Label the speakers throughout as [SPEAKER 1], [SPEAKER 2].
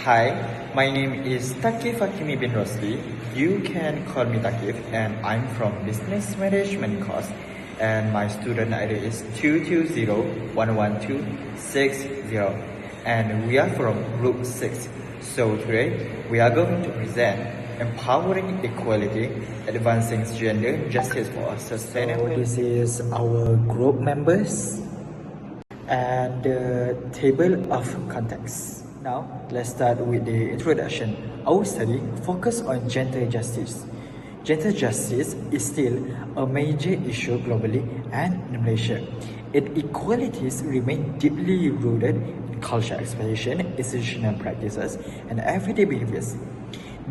[SPEAKER 1] Hi, my name is Takif Hakimi bin Rosli. You can call me Takif, and I'm from Business Management course. And my student ID is 220112660. And we are from Group 6. So today, we are going to present Empowering Equality, Advancing Gender Justice for a Sustainable. So this is our group members and the table of contents. Now, let's start with the introduction. Our study focuses on gender justice. Gender justice is still a major issue globally and in Malaysia. Inequalities remain deeply rooted in cultural expectation, institutional practices, and everyday behaviors.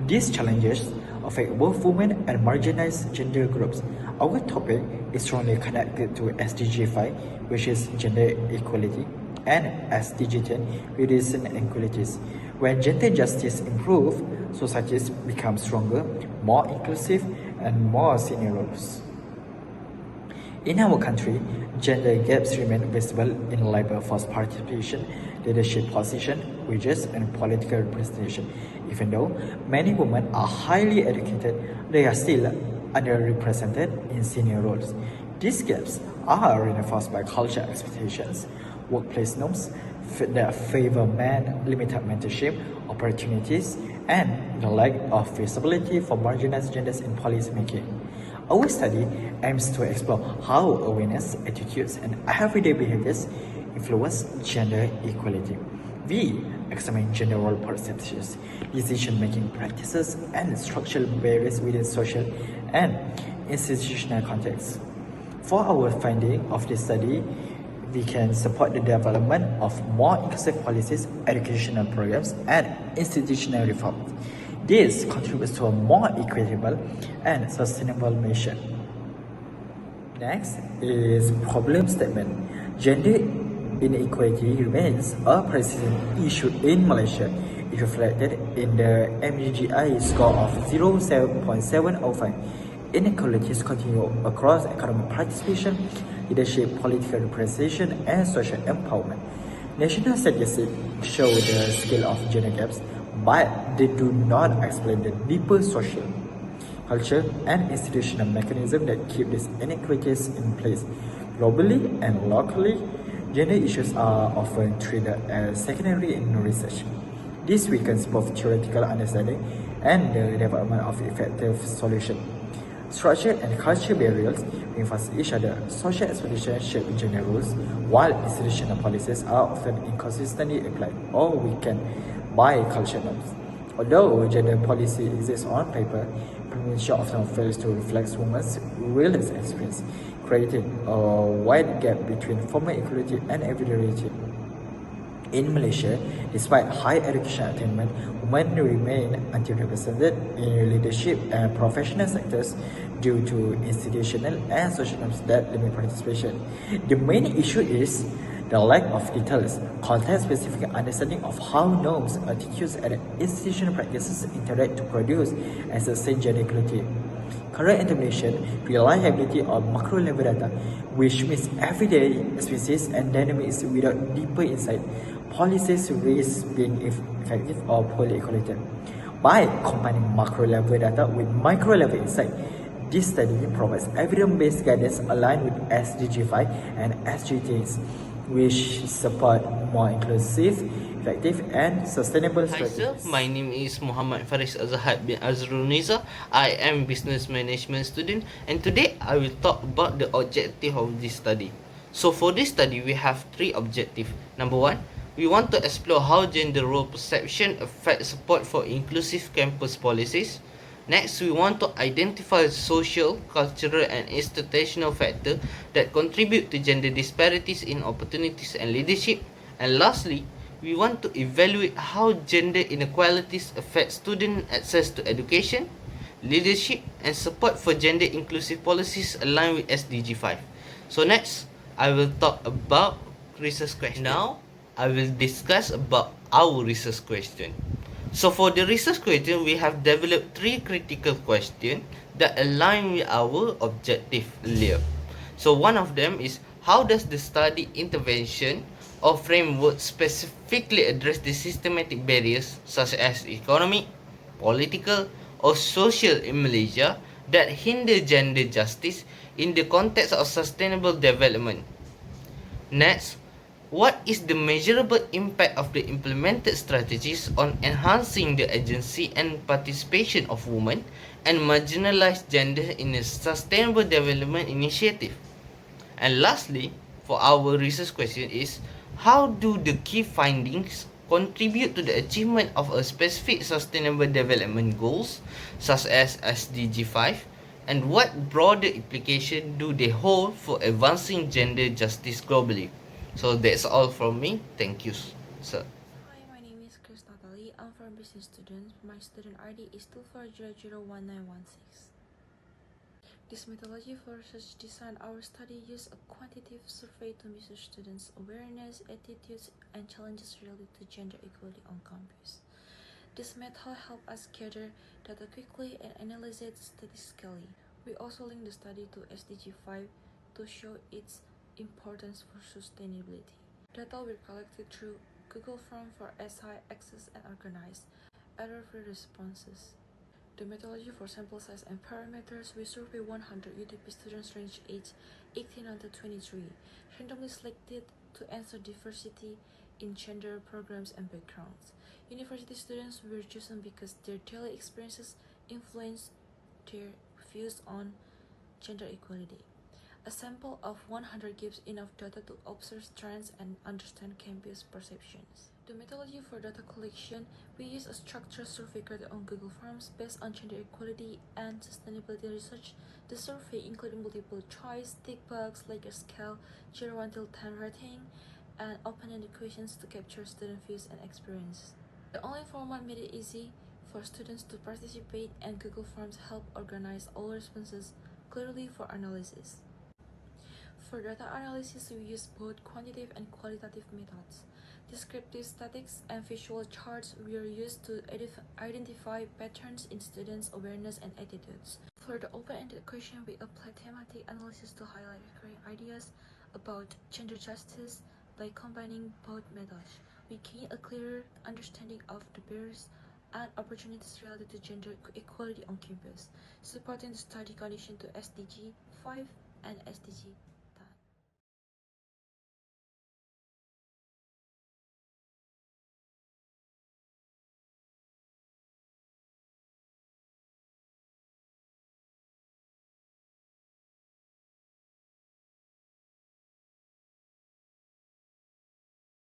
[SPEAKER 1] These challenges affect both women and marginalized gender groups. Our topic is strongly connected to SDG 5, which is gender equality, and SDG 10, which is inequalities. When gender justice improves, societies become stronger, more inclusive, and more senior roles. In our country, gender gaps remain visible in labor force participation, leadership position, wages, and political representation. Even though many women are highly educated, they are still underrepresented in senior roles. These gaps are reinforced by cultural expectations, workplace norms that favor men, limited mentorship opportunities, and the lack of visibility for marginalized genders in policy making. Our study aims to explore how awareness, attitudes, and everyday behaviors influence gender equality. We examine gender role perceptions, decision-making practices, and structural barriers within social and institutional contexts. For our finding of this study, we can support the development of more inclusive policies, educational programs, and institutional reforms. This contributes to a more equitable and sustainable nation. Next is problem statement. Gender inequality remains a persistent issue in Malaysia. It reflected in the MGGI score of 0.705. Inequalities continue across economic participation, leadership, political representation, and social empowerment. National statistics show the scale of gender gaps, but they do not explain the deeper social, culture, and institutional mechanisms that keep these inequities in place. Globally and locally, gender issues are often treated as secondary in research. This weakens both theoretical understanding and the development of effective solutions. Structural and cultural barriers reinforce each other. Social expectations shape gender roles, while institutional policies are often inconsistently applied or weakened by cultural norms. Although gender policy exists on paper, implementation often fails to reflect women's real experience, creating a wide gap between formal equality and everyday reality. In Malaysia, despite high education attainment, women remain underrepresented in leadership and professional sectors due to institutional and social norms that limit participation. The main issue is the lack of details, context-specific understanding of how norms, attitudes, and institutional practices interact to produce and sustain gender equality. Current implementation reliability on macro-level data, which means everyday experiences and dynamics without deeper insight. Policies risk being effective or poorly equated. By combining macro-level data with micro-level insight, this study provides evidence-based guidance aligned with SDG 5 and SGTs, which support more inclusive, effective, and sustainable
[SPEAKER 2] Hi sir,
[SPEAKER 1] strategies.
[SPEAKER 2] my name is Muhammad Faris Azhar bin Azruniza. I am business management student and today I will talk about the objective of this study. So for this study we have three objectives. Number one, we want to explore how gender role perception affects support for inclusive campus policies. Next, we want to identify social, cultural, and institutional factors that contribute to gender disparities in opportunities and leadership. And lastly, we want to evaluate how gender inequalities affect student access to education, leadership, and support for gender inclusive policies aligned with SDG 5. So next, I will talk about research question. Now, I will discuss about our research question. So for the research question, we have developed three critical questions that align with our objective earlier. So one of them is, how does the study intervention or framework specifically address the systematic barriers such as economic, political, or social in Malaysia that hinder gender justice in the context of sustainable development. Next, what is the measurable impact of the implemented strategies on enhancing the agency and participation of women and marginalized gender in a sustainable development initiative? And lastly, for our research question is, how do the key findings contribute to the achievement of a specific sustainable development goals such as SDG 5, and what broader implication do they hold for advancing gender justice globally? So that's all from me. Thank you, sir.
[SPEAKER 3] Hi, my name is Chris Natalie. I'm from Business Students. My student ID is 24001916. This methodology for research design our study used a quantitative survey to measure students' awareness, attitudes, and challenges related to gender equality on campus. This method helped us gather data quickly and analyze it statistically. We also linked the study to SDG 5 to show its importance for sustainability. Data were collected through Google Form for SI, access and organize error-free responses. The methodology for sample size and parameters, we surveyed 100 UTP students ranged age 18 until 23, randomly selected to answer diversity in gender programs and backgrounds. University students were chosen because their daily experiences influenced their views on gender equality. A sample of 100 gives enough data to observe trends and understand campus perceptions. The methodology for data collection, we use a structured survey created on Google Forms based on gender equality and sustainability research. The survey included multiple choice, tick box, Likert scale, 0 until 10 rating, and open-ended questions to capture student views and experience. The online format made it easy for students to participate, and Google Forms help organize all responses clearly for analysis. For data analysis, we use both quantitative and qualitative methods. Descriptive statistics and visual charts were used to identify patterns in students' awareness and attitudes. For the open-ended question, we applied thematic analysis to highlight recurring ideas about gender justice. By combining both methods, we gain a clearer understanding of the barriers and opportunities related to gender equality on campus, supporting the study condition to SDG 5 and SDG